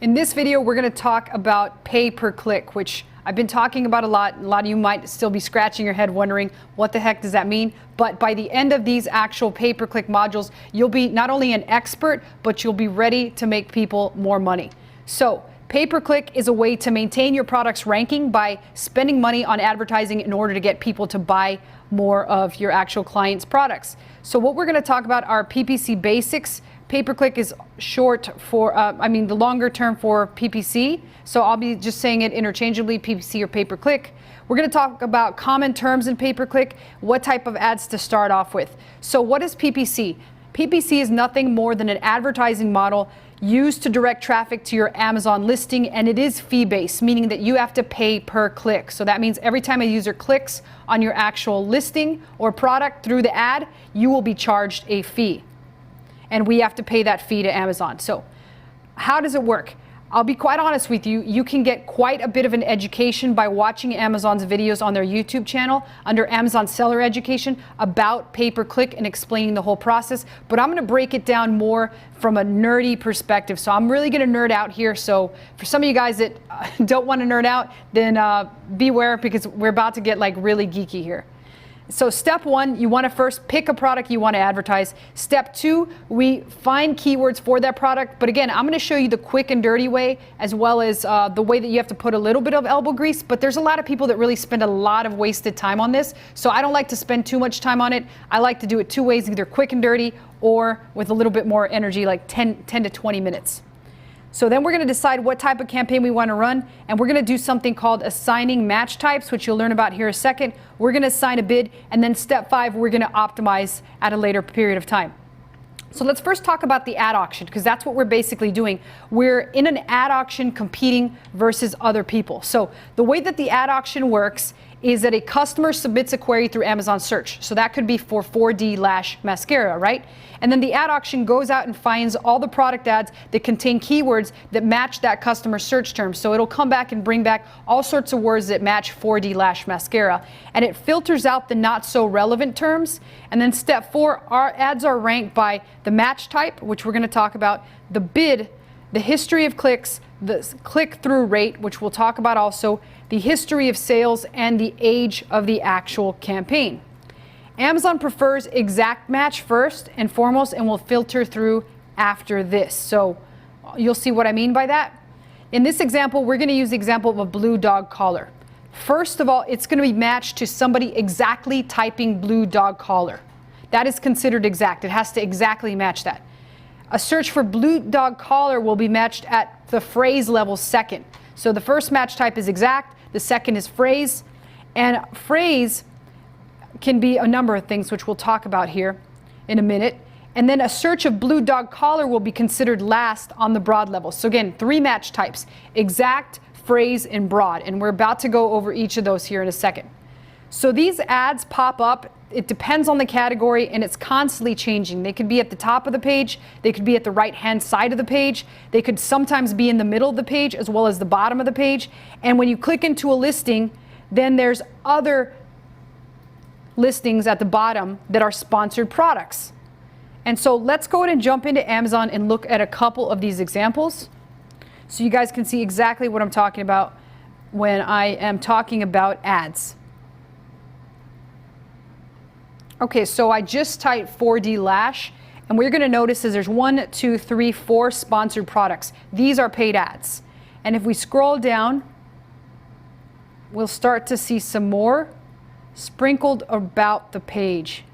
In this video, we're going to talk about pay per click, which I've been talking about a lot. A lot of you might still be scratching your head wondering what the heck does that mean? But by the end of these actual pay per click modules, you'll be not only an expert, but you'll be ready to make people more money. So pay per click is a way to maintain your product's ranking by spending money on advertising in order to get people to buy more of your actual client's products. So what we're going to talk about are PPC basics. Pay-per-click is short for, the longer term for PPC. So I'll be just saying it interchangeably, PPC or pay-per-click. We're going to talk about common terms in pay-per-click, what type of ads to start off with. So what is PPC? PPC is nothing more than an advertising model used to direct traffic to your Amazon listing, and it is fee-based, meaning that you have to pay per click. So that means every time a user clicks on your actual listing or product through the ad, you will be charged a fee. And we have to pay that fee to Amazon. So how does it work? I'll be quite honest with you, you can get quite a bit of an education by watching Amazon's videos on their YouTube channel under Amazon Seller Education about pay-per-click and explaining the whole process. But I'm gonna break it down more from a nerdy perspective. So I'm really gonna nerd out here. So for some of you guys that don't wanna nerd out, then beware, because we're about to get like really geeky here. So step one, you want to first pick a product you want to advertise. Step two, we find keywords for that product. But again, I'm going to show you the quick and dirty way, as well as the way that you have to put a little bit of elbow grease. But there's a lot of people that really spend a lot of wasted time on this. So I don't like to spend too much time on it. I like to do it two ways, either quick and dirty or with a little bit more energy, like 10 to 20 minutes. So then we're going to decide what type of campaign we want to run, and we're going to do something called assigning match types, which you'll learn about here in a second. We're going to assign a bid, and then step 5, we're going to optimize at a later period of time. So let's first talk about the ad auction, because that's what we're basically doing. We're in an ad auction competing versus other people. So the way that the ad auction works is that a customer submits a query through Amazon search. So that could be for 4D lash mascara, right? And then the ad auction goes out and finds all the product ads that contain keywords that match that customer search term. So it'll come back and bring back all sorts of words that match 4D lash mascara. And it filters out the not so relevant terms. And then step 4, our ads are ranked by the match type, which we're going to talk about, the bid, the history of clicks, the click-through rate, which we'll talk about also, the history of sales, and the age of the actual campaign. Amazon prefers exact match first and foremost, and will filter through after this. So you'll see what I mean by that. In this example, we're going to use the example of a blue dog collar. First of all, it's going to be matched to somebody exactly typing blue dog collar. That is considered exact. It has to exactly match that. A search for blue dog collar will be matched at the phrase level second. So the first match type is exact, the second is phrase, and phrase can be a number of things, which we'll talk about here in a minute. And then a search of blue dog collar will be considered last on the broad level. So again, 3 match types: exact, phrase, and broad. And we're about to go over each of those here in a second. So these ads pop up. It depends on the category, and it's constantly changing. They could be at the top of the page. They could be at the right-hand side of the page. They could sometimes be in the middle of the page as well as the bottom of the page. And when you click into a listing, then there's other listings at the bottom that are sponsored products. And so let's go ahead and jump into Amazon and look at a couple of these examples so you guys can see exactly what I'm talking about when I am talking about ads. Okay, so I just typed 4D lash, and what you're going to notice is there's 1, 2, 3, 4 sponsored products. These are paid ads. And if we scroll down, we'll start to see some more sprinkled about the page.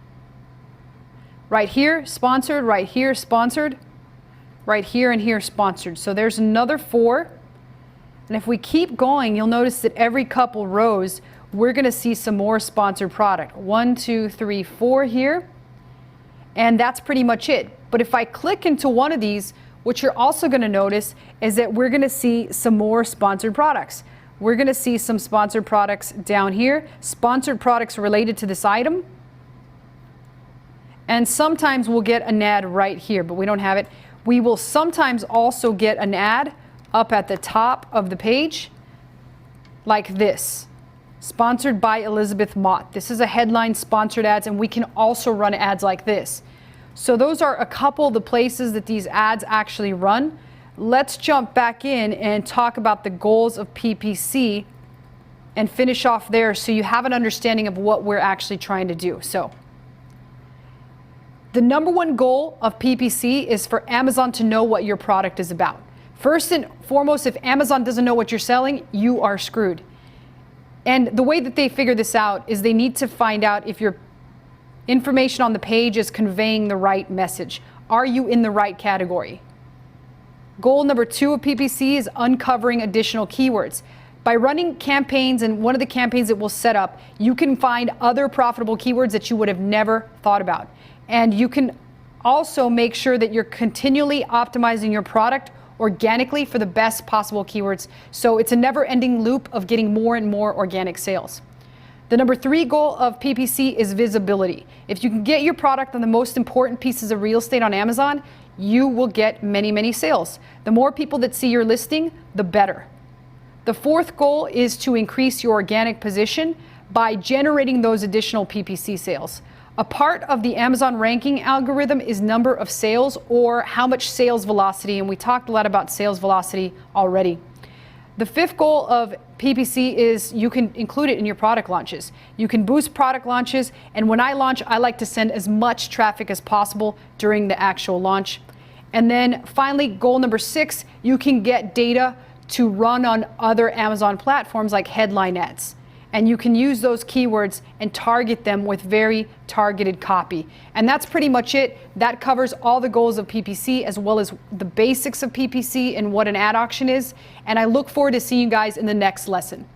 Right here, sponsored, right here, sponsored, right here and here, sponsored. So there's another 4. And if we keep going, you'll notice that every couple rows, we're going to see some more sponsored product. 1, 2, 3, 4 here. And that's pretty much it. But if I click into one of these, what you're also going to notice is that we're going to see some more sponsored products. We're going to see some sponsored products down here, sponsored products related to this item. And sometimes we'll get an ad right here, but we don't have it. We will sometimes also get an ad up at the top of the page like this. Sponsored by Elizabeth Mott. This is a headline sponsored ads, and we can also run ads like this. So those are a couple of the places that these ads actually run. let's jump back in and talk about the goals of PPC and finish off there so you have an understanding of what we're actually trying to do. So the number one goal of PPC is for Amazon to know what your product is about. First and foremost, if Amazon doesn't know what you're selling, you are screwed. And the way that they figure this out is they need to find out if your information on the page is conveying the right message. Are you in the right category? Goal number 2 of PPC is uncovering additional keywords. By running campaigns, and one of the campaigns that we'll set up, you can find other profitable keywords that you would have never thought about. And you can also make sure that you're continually optimizing your product organically for the best possible keywords. So it's a never-ending loop of getting more and more organic sales. The number 3 goal of PPC is visibility. If you can get your product on the most important pieces of real estate on Amazon, you will get many, many sales. The more people that see your listing, the better. The 4th goal is to increase your organic position by generating those additional PPC sales. A part of the Amazon ranking algorithm is number of sales, or how much sales velocity, and we talked a lot about sales velocity already. The 5th goal of PPC is you can include it in your product launches. You can boost product launches, and when I launch, I like to send as much traffic as possible during the actual launch. And then finally, goal number 6, you can get data to run on other Amazon platforms like headline ads. And you can use those keywords and target them with very targeted copy. And that's pretty much it. That covers all the goals of PPC, as well as the basics of PPC and what an ad auction is. And I look forward to seeing you guys in the next lesson.